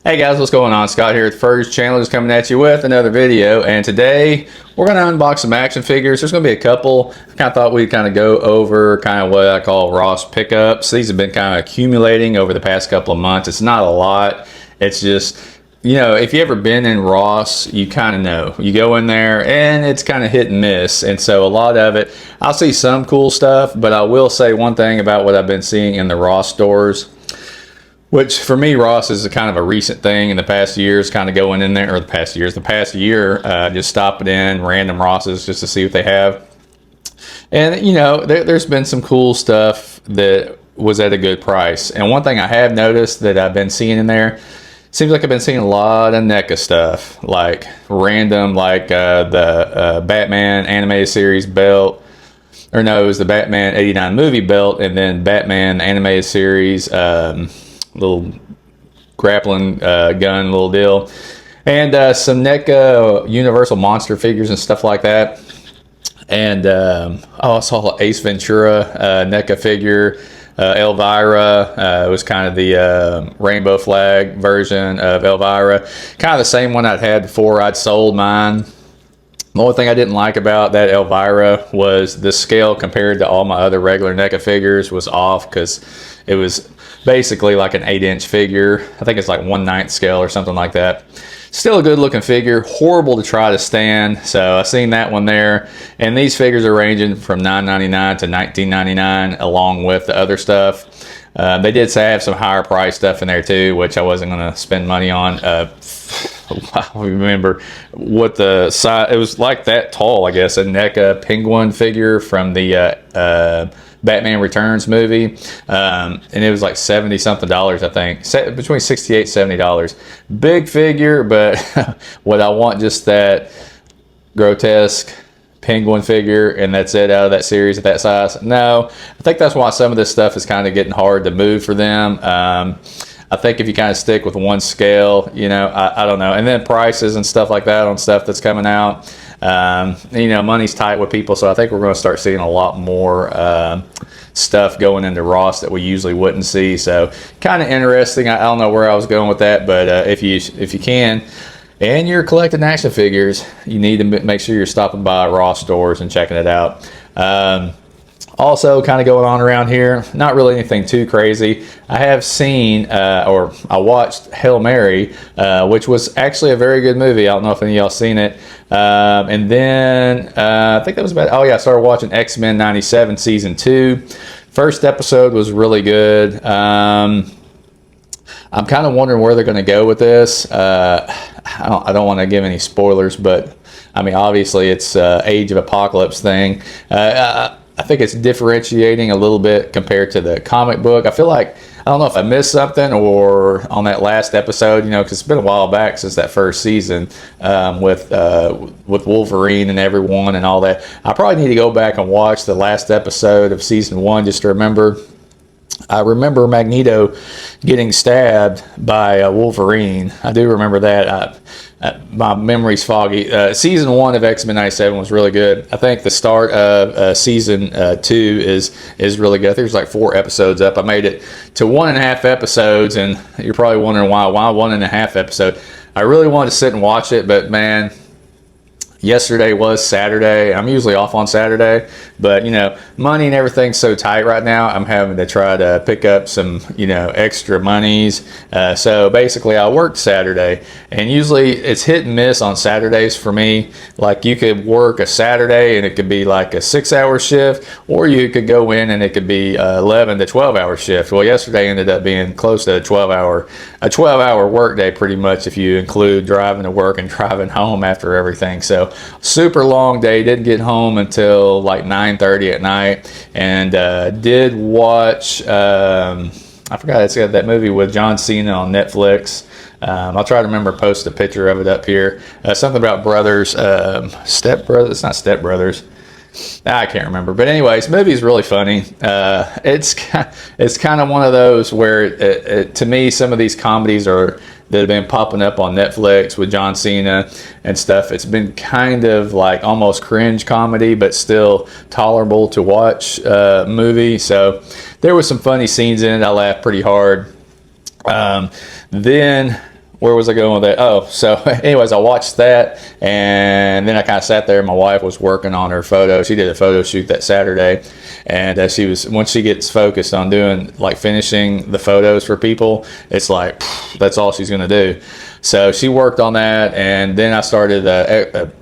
Hey guys, what's going on? Scott here at the Furries channel, just coming at you with another video. And today we're going to unbox some action figures. There's going to be a couple. I kind of thought we'd kind of go over kind of what I call Ross pickups. These have been kind of accumulating over the past couple of months. It's not a lot. It's just, you know, if you ever been in Ross, you kind of know. You go in there and it's kind of hit and miss. And so a lot of it, I'll see some cool stuff, but I will say one thing about what I've been seeing in the Ross stores, which for me, Ross is a kind of a recent thing in the past years, kind of going in there, or the past year, just stopping in random Rosses just to see what they have. And, you know, there's been some cool stuff that was at a good price. And one thing I have noticed that I've been seeing in there, seems like I've been seeing a lot of NECA stuff, like random, like the Batman animated series belt, or no, it was the Batman 89 movie belt, and then Batman animated series little grappling gun little deal, and some NECA Universal Monster figures and stuff like that. And I saw Ace Ventura NECA figure, Elvira. It was kind of the rainbow flag version of Elvira, kind of the same one I'd had before. I'd sold mine. The only thing I didn't like about that Elvira was the scale compared to all my other regular NECA figures was off, because it was basically like an 8-inch figure. I think it's like 1/9 scale or something like that. Still a good looking figure, horrible to try to stand. So I seen that one there, and these figures are ranging from $9.99 to $19.99 along with the other stuff. They did say I have some higher price stuff in there too, which I wasn't going to spend money on. I remember what the size, it was like that tall, I guess, a NECA penguin figure from the Batman Returns movie, and it was like $70 something, I think, between $68 and $70. Big figure, but what I want, just that grotesque penguin figure, and that's it out of that series at that size. No, I think that's why some of this stuff is kind of getting hard to move for them. I think if you kind of stick with one scale, you know, I don't know. And then prices and stuff like that on stuff that's coming out. You know, money's tight with people, so I think we're going to start seeing a lot more stuff going into Ross that we usually wouldn't see. So kind of interesting. I don't know where I was going with that, but if you can, and you're collecting action figures, you need to make sure you're stopping by Ross stores and checking it out. Also, kind of going on around here, not really anything too crazy. I have seen, or I watched Hail Mary, which was actually a very good movie. I don't know if any of y'all seen it. And then, I think that was about, oh yeah, I started watching X-Men 97 Season 2. First episode was really good. I'm kind of wondering where they're going to go with this. I don't want to give any spoilers, but I mean, obviously it's Age of Apocalypse thing. I think it's differentiating a little bit compared to the comic book. I feel like, I don't know if I missed something or on that last episode, you know, because it's been a while back since that first season with Wolverine and everyone and all that. I probably need to go back and watch the last episode of season 1 just to remember. I remember Magneto getting stabbed by Wolverine. I do remember that. My memory's foggy. Season 1 of X-Men 97 was really good. I think the start of season 2 is really good. I think there's like 4 episodes up. I made it to 1.5 episodes, and you're probably wondering why 1.5 episode. I really wanted to sit and watch it, but man, yesterday was Saturday. I'm usually off on Saturday, but you know, money and everything's so tight right now. I'm having to try to pick up some, you know, extra monies. So basically I worked Saturday, and usually it's hit and miss on Saturdays for me. Like you could work a Saturday and it could be like a 6-hour shift, or you could go in and it could be 11 to 12-hour shift. Well, yesterday ended up being close to a 12-hour work day pretty much, if you include driving to work and driving home after everything. So super long day. Didn't get home until like 9:30 at night, and did watch I forgot, it's got that movie with John Cena on Netflix. I'll try to remember, post a picture of it up here. Something about brothers, Step Brothers. It's not Step Brothers. I can't remember, but anyways, movie is really funny. It's kind of one of those where to me, some of these comedies that have been popping up on Netflix with John Cena and stuff, it's been kind of like almost cringe comedy, but still tolerable to watch movie. So there was some funny scenes in it. I laughed pretty hard. Then where was I going with that? Oh, so anyways, I watched that, and then I kind of sat there. My wife was working on her photo. She did a photo shoot that Saturday, and once she gets focused on doing, like, finishing the photos for people, it's like, that's all she's going to do. So she worked on that, and then I started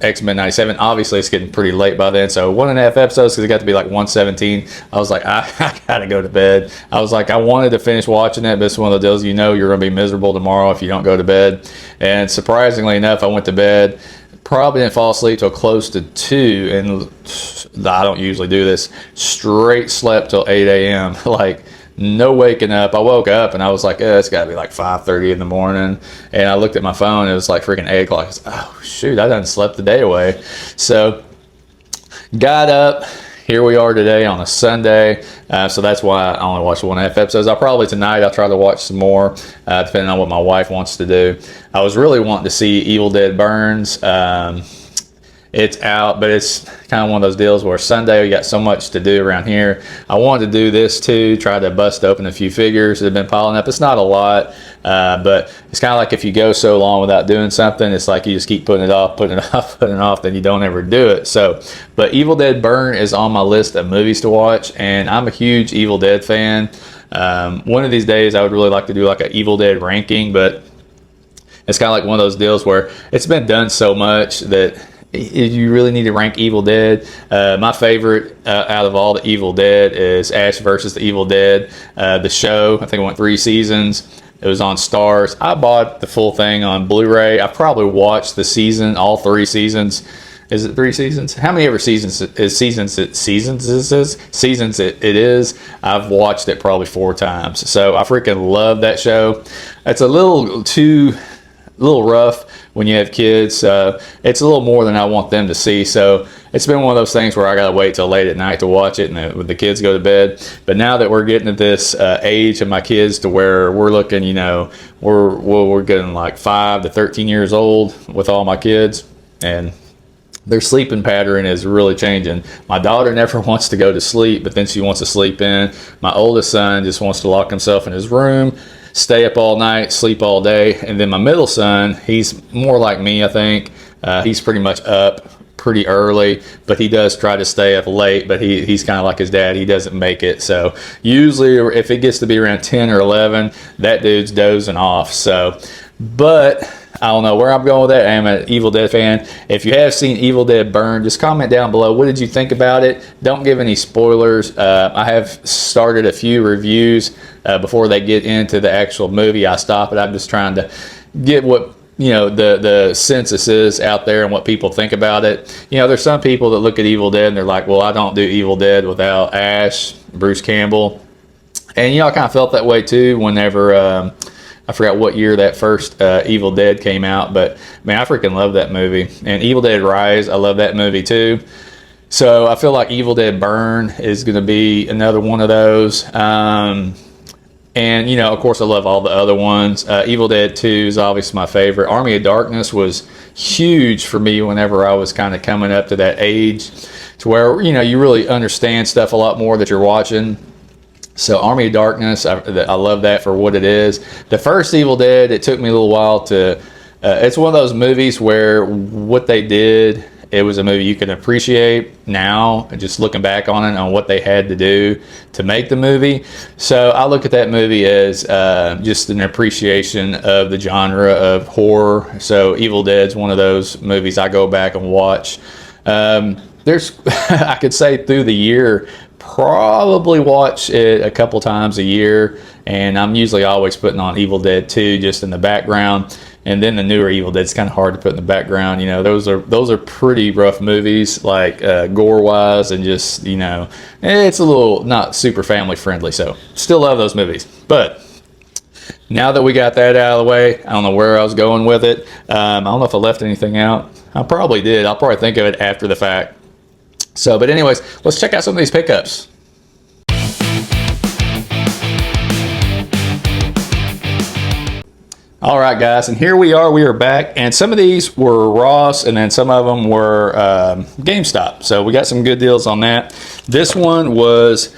X-Men 97. Obviously, it's getting pretty late by then, so 1.5 episodes, because it got to be like 1:17. I was like, I gotta go to bed. I was like, I wanted to finish watching it, but it's one of the deals, you know, you're going to be miserable tomorrow if you don't go to bed. And surprisingly enough, I went to bed. Probably didn't fall asleep till close to 2, and I don't usually do this. Straight slept till 8 a.m. Like, no waking up. I woke up and I was like, it's got to be like 5:30 in the morning. And I looked at my phone. It was like freaking 8 o'clock. I was, oh, shoot, I done slept the day away. So got up. Here we are today on a Sunday. So that's why I only watched 1.5 episodes. Tonight I'll try to watch some more, depending on what my wife wants to do. I was really wanting to see Evil Dead Burns. It's out, but it's kind of one of those deals where Sunday we got so much to do around here. I wanted to do this too, try to bust open a few figures that have been piling up. It's not a lot, but it's kind of like if you go so long without doing something, it's like you just keep putting it off, then you don't ever do it. So, but Evil Dead Burn is on my list of movies to watch, and I'm a huge Evil Dead fan. One of these days I would really like to do like an Evil Dead ranking, but it's kind of like one of those deals where it's been done so much that you really need to rank Evil Dead. My favorite out of all the Evil Dead is Ash versus the Evil Dead. The show, I think it went 3 seasons. It was on Stars. I bought the full thing on Blu-ray. I probably watched the season, all 3 seasons. Is it 3 seasons? How many ever seasons it is? I've watched it probably 4 times. So I freaking love that show. It's a little rough when you have kids. It's a little more than I want them to see, so it's been one of those things where I gotta wait till late at night to watch it, and when the kids go to bed. But now that we're getting to this age of my kids to where we're looking, you know, we're getting like 5 to 13 years old with all my kids, and their sleeping pattern is really changing. My daughter never wants to go to sleep, but then she wants to sleep in. My oldest son just wants to lock himself in his room, stay up all night, sleep all day. And then my middle son, he's more like me, I think. He's pretty much up pretty early, but he does try to stay up late, but he's kind of like his dad. He doesn't make it. So usually if it gets to be around 10 or 11, that dude's dozing off. So, but I don't know where I'm going with that. I am an Evil Dead fan. If you have seen Evil Dead Burn, just comment down below. What did you think about it? Don't give any spoilers. I have started a few reviews before they get into the actual movie. I stop it. I'm just trying to get what, you know, the census is out there and what people think about it. You know, there's some people that look at Evil Dead and they're like, well, I don't do Evil Dead without Ash, Bruce Campbell. And, you know, I kind of felt that way too whenever I forgot what year that first Evil Dead came out, but man, I freaking love that movie. And Evil Dead Rise, I love that movie too. So I feel like Evil Dead Burn is going to be another one of those. And, you know, of course, I love all the other ones. Evil Dead 2 is obviously my favorite. Army of Darkness was huge for me whenever I was kind of coming up to that age to where, you know, you really understand stuff a lot more that you're watching. So Army of Darkness, I love that for what it is. The first Evil Dead, it took me a little while to, it's one of those movies where what they did, it was a movie you can appreciate now, just looking back on it, on what they had to do to make the movie. So I look at that movie as just an appreciation of the genre of horror. So Evil Dead's one of those movies I go back and watch. There's, I could say through the year, probably watch it a couple times a year, and I'm usually always putting on Evil Dead 2 just in the background. And then the newer Evil Dead, it's kind of hard to put in the background. You know, those are pretty rough movies, like gore wise, and just, you know, it's a little not super family friendly. So still love those movies. But now that we got that out of the way, I don't know where I was going with it. I don't know if I left anything out. I probably did. I'll probably think of it after the fact. So, but anyways, let's check out some of these pickups. All right, guys, and here we are back, and some of these were Ross, and then some of them were GameStop. So we got some good deals on that. This one was,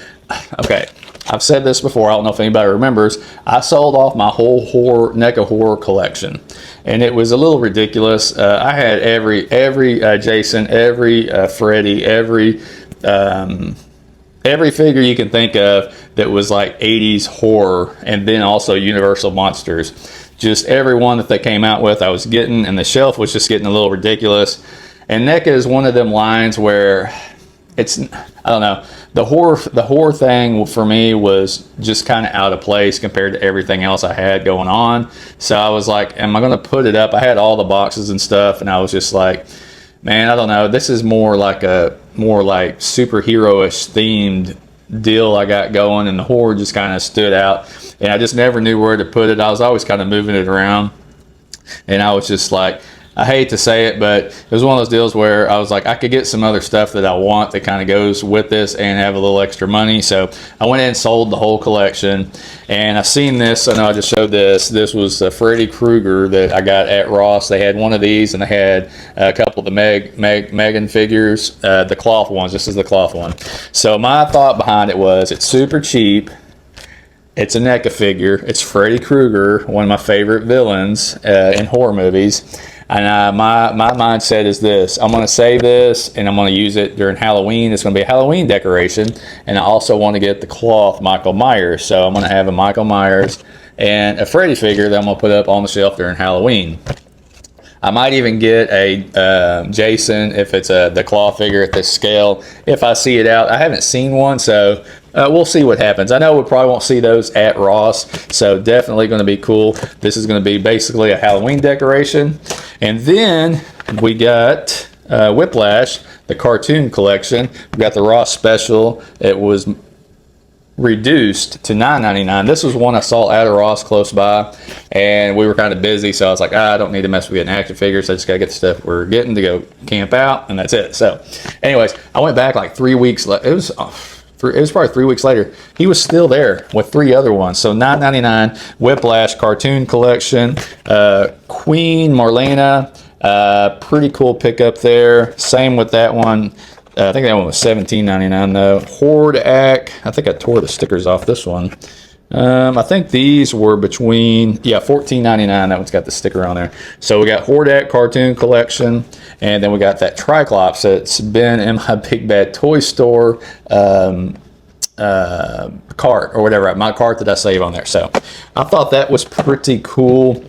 okay, I've said this before, I don't know if anybody remembers, I sold off my whole NECA horror collection. And it was a little ridiculous. I had every Jason, every Freddy, every figure you can think of that was like 80s horror, and then also Universal Monsters. Just every one that they came out with I was getting, and the shelf was just getting a little ridiculous. And NECA is one of them lines where it's, I don't know, the horror thing for me was just kind of out of place compared to everything else I had going on. So I was like, am I going to put it up? I had all the boxes and stuff, and I was just like, man, I don't know. This is more like superhero-ish themed deal I got going, and the horror just kind of stood out, and I just never knew where to put it. I was always kind of moving it around, and I was just like, I hate to say it, but it was one of those deals where I was like, I could get some other stuff that I want that kind of goes with this and have a little extra money. So I went ahead and sold the whole collection. And I seen this, I know I just showed this. This was Freddy Krueger that I got at Ross. They had one of these, and they had a couple of the Megan figures, the cloth ones. This is the cloth one. So my thought behind it was, it's super cheap. It's a NECA figure. It's Freddy Krueger, one of my favorite villains in horror movies. And my mindset is this: I'm going to save this, and I'm going to use it during Halloween. It's going to be a Halloween decoration, and I also want to get the cloth Michael Myers. So I'm going to have a Michael Myers and a Freddy figure that I'm going to put up on the shelf during Halloween. I might even get a Jason if it's the cloth figure at this scale, if I see it out. I haven't seen one, so we'll see what happens. I know we probably won't see those at Ross, so definitely going to be cool. This is going to be basically a Halloween decoration. And then we got Whiplash, the cartoon collection. We got the Ross special. It was reduced to $9.99. This was one I saw at a Ross close by, and we were kind of busy, so I was like, I don't need to mess with getting action figures. I just gotta get the stuff we're getting to go camp out, and that's it. So anyways, I went back like 3 weeks. It was probably 3 weeks later. He was still there with 3 other ones. So $9.99 Whiplash cartoon collection, Queen Marlena, pretty cool pickup there. Same with that one. I think that one was $17.99 though. Hordak, I think I tore the stickers off this one. I think these were between, $14.99. That one's got the sticker on there. So we got Hordak cartoon collection, and then we got that Tri-Klops that's been in my Big Bad Toy Store cart or whatever, my cart that I save on there. So I thought that was pretty cool.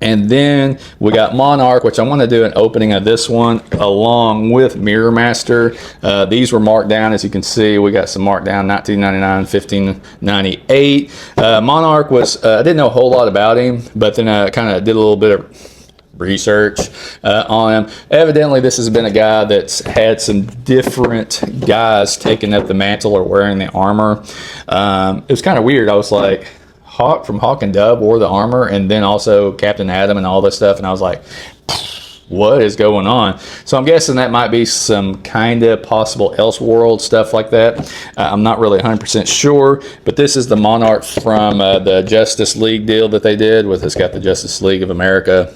And then we got Monarch, which I want to do an opening of this one along with Mirror Master. These were marked down, as you can see. We got some marked down, $19.99, $15.98. Monarch was, I didn't know a whole lot about him, but then I kind of did a little bit of research on him. Evidently, this has been a guy that's had some different guys taking up the mantle or wearing the armor. It was kind of weird. I was like, Hawk from Hawk and Dove wore the armor, and then also Captain Atom and all this stuff, and I was like, what is going on? So I'm guessing that might be some kind of possible Elseworld stuff like that. I'm not really 100% sure, but this is the Monarch from the Justice League deal that they did with, it's got the Justice League of America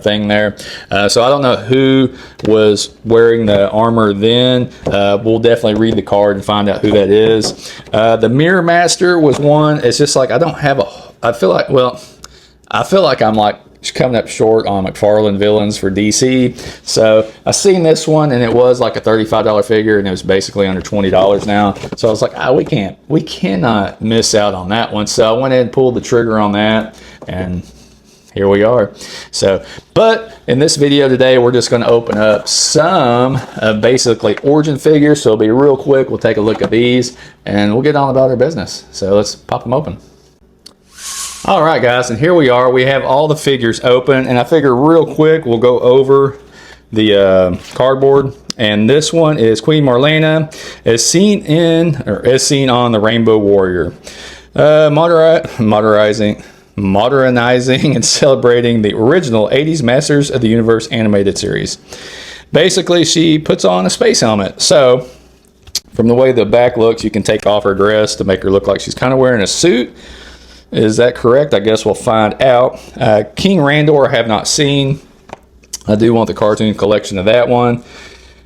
thing there. So I don't know who was wearing the armor then. We'll definitely read the card and find out who that is. The Mirror Master was one. It's just like I don't have I feel like I'm like coming up short on McFarlane villains for DC. So I seen this one, and it was like a $35 figure, and it was basically under $20 now. So I was like, we cannot miss out on that one. So I went ahead and pulled the trigger on that, and here we are. So, but in this video today, we're just going to open up some basically origin figures. So it'll be real quick. We'll take a look at these, and we'll get on about our business. So let's pop them open. All right, guys, and here we are. We have all the figures open, and I figure real quick we'll go over the cardboard. And this one is Queen Marlena, as seen on the Rainbow Warrior, modernizing and celebrating the original 80s Masters of the Universe animated series. Basically, she puts on a space helmet. So, from the way the back looks, you can take off her dress to make her look like she's kind of wearing a suit. Is that correct? I guess we'll find out. King Randor I have not seen. I do want the cartoon collection of that one.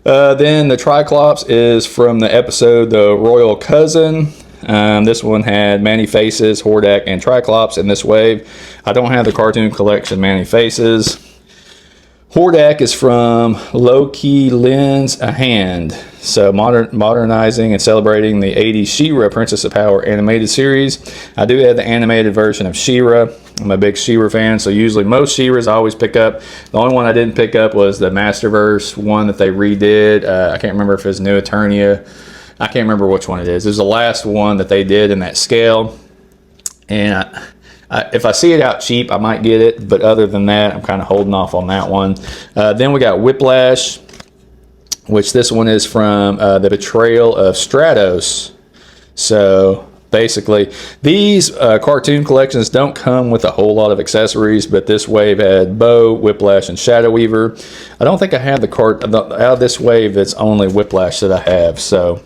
Then the Tri-Klops is from the episode The Royal Cousin. This one had Manny Faces, Hordak, and Tri-Klops in this wave. I don't have the cartoon collection Manny Faces. Hordak is from Low Key Lends a Hand. So modernizing and celebrating the 80s She-Ra Princess of Power animated series. I do have the animated version of She-Ra. I'm a big She-Ra fan, so usually most She-Ras I always pick up. The only one I didn't pick up was the Masterverse one that they redid. I can't remember if it's New Eternia. I can't remember which one it is. It was the last one that they did in that scale. And if I see it out cheap, I might get it. But other than that, I'm kind of holding off on that one. Then we got Whiplash, which this one is from the Betrayal of Stratos. So basically, these cartoon collections don't come with a whole lot of accessories, but this wave had Bow, Whiplash, and Shadow Weaver. I don't think I have the card out of this wave. It's only Whiplash that I have. So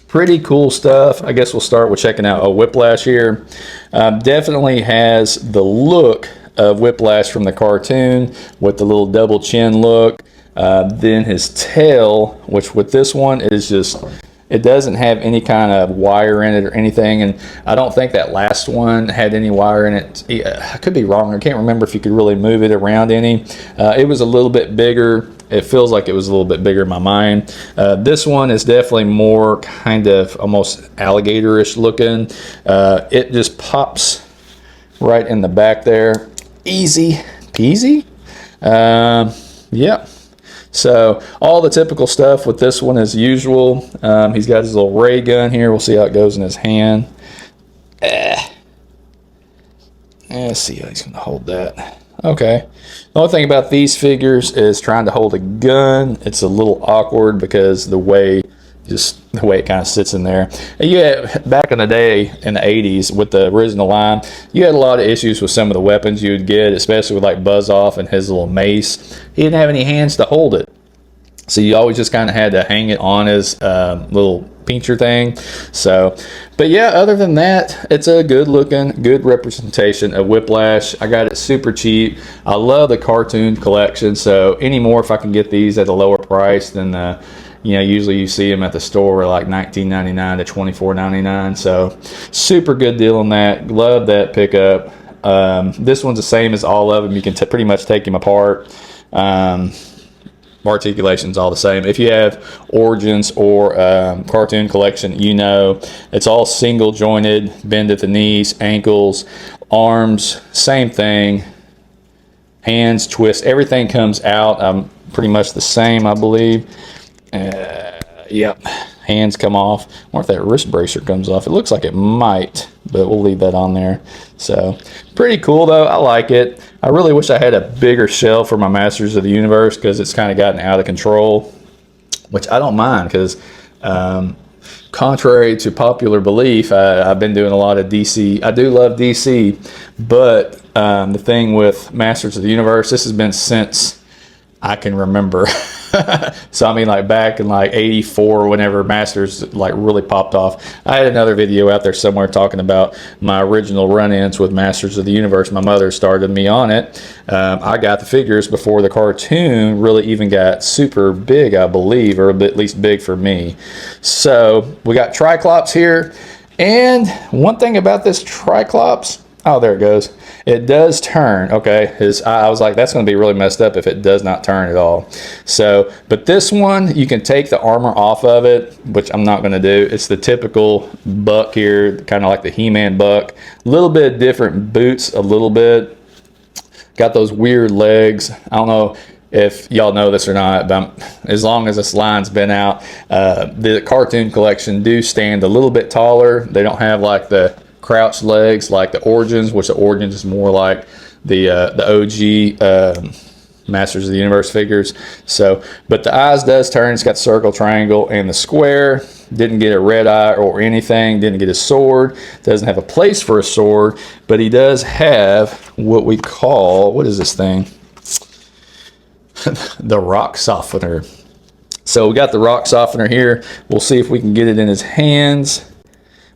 pretty cool stuff. I guess we'll start with checking out Whiplash here. Definitely has the look of Whiplash from the cartoon with the little double chin look. Then his tail, which with this one is just, it doesn't have any kind of wire in it or anything, and I don't think that last one had any wire in it. I could be wrong. I can't remember if you could really move it around any. It was a little bit bigger. It feels like it was a little bit bigger in my mind. This one is definitely more kind of almost alligator-ish looking. It just pops right in the back there. Easy peasy. Yeah. So all the typical stuff with this one as usual. He's got his little ray gun here. We'll see how it goes in his hand. Let's see how he's going to hold that. Okay. The only thing about these figures is trying to hold a gun. It's a little awkward because the way it kind of sits in there. And you had, back in the day in the 80s with the original line, you had a lot of issues with some of the weapons you would get, especially with like Buzz Off and his little mace. He didn't have any hands to hold it, so you always just kind of had to hang it on his little pincher thing. So, but yeah, other than that, it's a good looking, good representation of Whiplash. I got it super cheap. I love the cartoon collection, so anymore if I can get these at a lower price than you know, usually you see them at the store like $19.99 to $24.99. So super good deal on that. Love that pickup. This one's the same as all of them. You can pretty much take them apart. Articulation's all the same. If you have Origins or cartoon collection, you know it's all single jointed, bend at the knees, ankles, arms, same thing. Hands, twist, everything comes out pretty much the same, I believe. Yep, hands come off. I wonder if that wrist bracer comes off. It looks like it might, but we'll leave that on there. So pretty cool though. I like it. I really wish I had a bigger shelf for my Masters of the Universe because it's kind of gotten out of control, which I don't mind because contrary to popular belief, I've been doing a lot of DC. I do love DC, but the thing with Masters of the Universe, this has been since I can remember. So I mean, like back in like '84, whenever Masters like really popped off, I had another video out there somewhere talking about my original run-ins with Masters of the Universe. My mother started me on it. I got the figures before the cartoon really even got super big, I believe, or at least big for me. So we got Tri-Klops here, and one thing about this Tri-Klops, oh, there it goes. It does turn, okay. I was like, that's going to be really messed up if it does not turn at all. So, but this one, you can take the armor off of it, which I'm not going to do. It's the typical buck here, kind of like the He-Man buck. A little bit different boots, a little bit. Got those weird legs. I don't know if y'all know this or not, but as long as this line's been out, the cartoon collection do stand a little bit taller. They don't have like the crouched legs like the Origins, which the Origins is more like the OG Masters of the Universe figures. So, but the eyes does turn. It's got the circle, triangle, and the square. Didn't get a red eye or anything. Didn't get a sword. Doesn't have a place for a sword, but he does have what we call, what is this thing? The rock softener. So we got the rock softener here. We'll see if we can get it in his hands.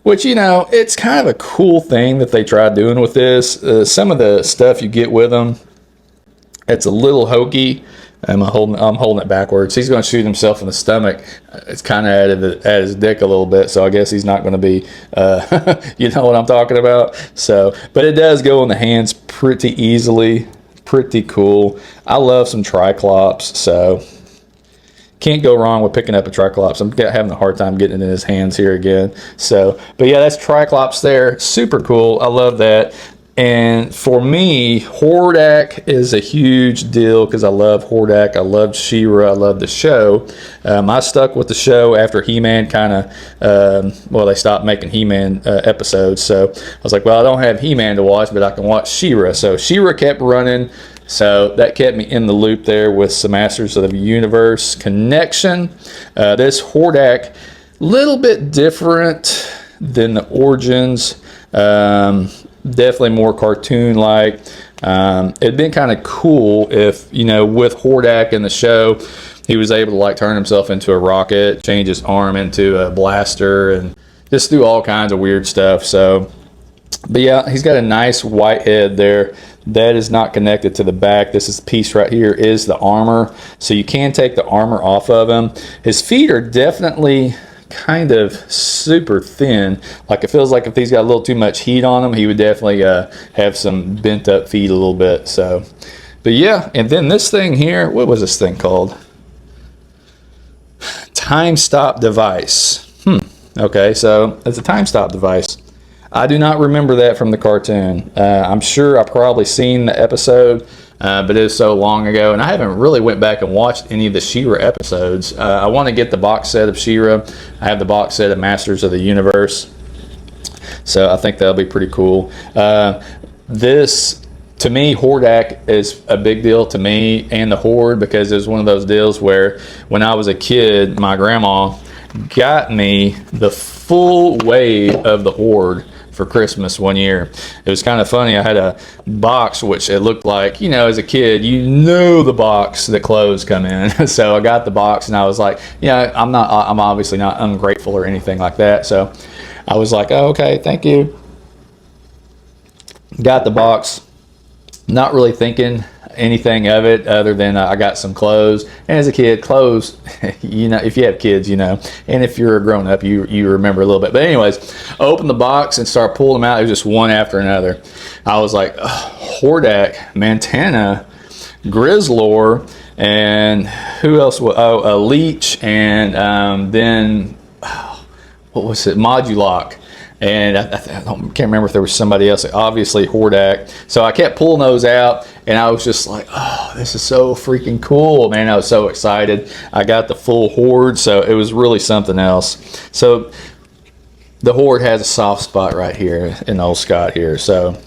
Which, you know, it's kind of a cool thing that they tried doing with this. Some of the stuff you get with them, it's a little hokey. I'm holding it backwards. He's going to shoot himself in the stomach. It's kind of at his dick a little bit, so I guess he's not going to be, you know what I'm talking about. So, but it does go in the hands pretty easily. Pretty cool. I love some Tri-Klops, so can't go wrong with picking up a Tri-Klops. I'm having a hard time getting it in his hands here again. So, but yeah, that's Tri-Klops there. Super cool. I love that. And for me, Hordak is a huge deal because I love Hordak. I love She-Ra. I love the show. I stuck with the show after He-Man kind of, well, they stopped making He-Man episodes. So I was like, well, I don't have He-Man to watch, but I can watch She-Ra. So She-Ra kept running. So that kept me in the loop there with some Masters of the Universe connection. This Hordak, little bit different than the Origins. Definitely more cartoon-like. It'd been kind of cool if, you know, with Hordak in the show, he was able to like turn himself into a rocket, change his arm into a blaster, and just do all kinds of weird stuff. So, but yeah, he's got a nice white head there. That is not connected to the back. This piece right here is the armor. So you can take the armor off of him. His feet are definitely kind of super thin. Like it feels like if he's got a little too much heat on him, he would definitely have some bent up feet a little bit. So, but yeah, and then this thing here, what was this thing called? Time stop device. Okay, so it's a time stop device. I do not remember that from the cartoon. I'm sure I probably seen the episode, but it was so long ago, and I haven't really went back and watched any of the She-Ra episodes. I want to get the box set of She-Ra. I have the box set of Masters of the Universe, so I think that'll be pretty cool. This, to me, Hordak is a big deal to me and the Horde, because it was one of those deals where when I was a kid, my grandma got me the full weight of the Horde for Christmas one year. It was kind of funny. I had a box which it looked like, you know, as a kid, you know, the box that clothes come in. So I got the box and I was like, yeah, I'm obviously not ungrateful or anything like that. So I was like, oh, okay, thank you. Got the box, not really thinking anything of it other than I got some clothes. And as a kid, clothes, you know, if you have kids, you know, and if you're a grown up, you remember a little bit. But anyways, I opened the box and started pulling them out. It was just one after another. I was like, Hordak, Montana, Grizzlor, and who else? Oh, a Leech, and then what was it? Modulok. And I can't remember if there was somebody else. Obviously Hordak. So I kept pulling those out, and I was just like, oh, this is so freaking cool, man. I was so excited. I got the full Horde, so it was really something else. So the Horde has a soft spot right here in old Scott here. So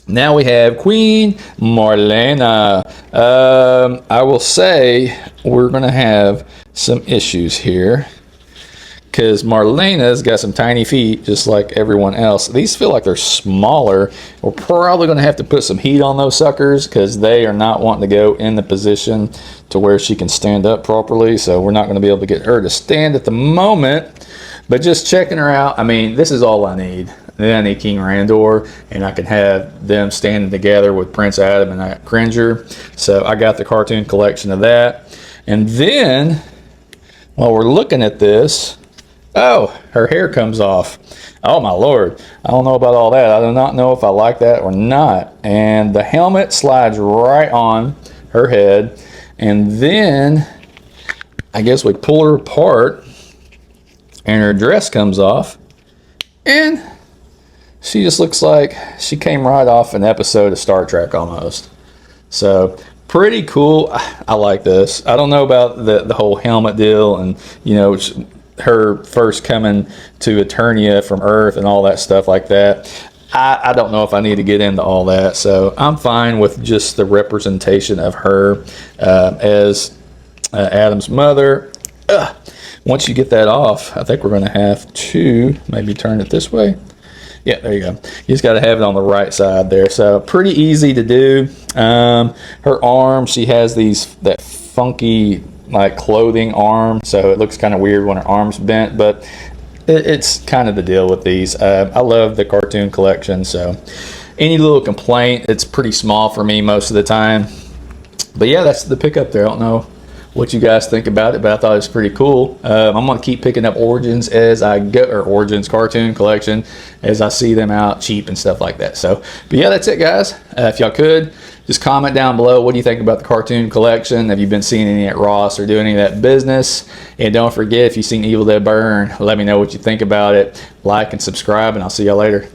now we have Queen Marlena. I will say we're going to have some issues here, because Marlena's got some tiny feet just like everyone else. These feel like they're smaller. We're probably going to have to put some heat on those suckers because they are not wanting to go in the position to where she can stand up properly. So we're not going to be able to get her to stand at the moment. But just checking her out, I mean, this is all I need. Then I need King Randor, and I can have them standing together with Prince Adam and Cringer. So I got the cartoon collection of that. And then, while we're looking at this, oh, her hair comes off. Oh my Lord. I don't know about all that. I do not know if I like that or not. And the helmet slides right on her head. And then I guess we pull her apart and her dress comes off. And she just looks like she came right off an episode of Star Trek almost. So pretty cool. I like this. I don't know about the whole helmet deal and, you know, her first coming to Eternia from Earth and all that stuff like that. I don't know if I need to get into all that, so I'm fine with just the representation of her as Adam's mother. Once you get that off, I think we're going to have to maybe turn it this way. Yeah, there you go. You just got to have it on the right side there. So pretty easy to do. Her arm, she has that funky like clothing arm, so it looks kind of weird when her arm's bent, but it's kind of the deal with these. I love the cartoon collection, so any little complaint, it's pretty small for me most of the time. But yeah, that's the pickup there. I don't know what you guys think about it, but I thought it was pretty cool. I'm gonna keep picking up Origins as I go, or Origins cartoon collection as I see them out cheap and stuff like that. So, but yeah, that's it, guys. If y'all could just comment down below, what do you think about the cartoon collection? Have you been seeing any at Ross or doing any of that business? And don't forget, if you've seen Evil Dead Burn, let me know what you think about it. Like and subscribe, and I'll see y'all later.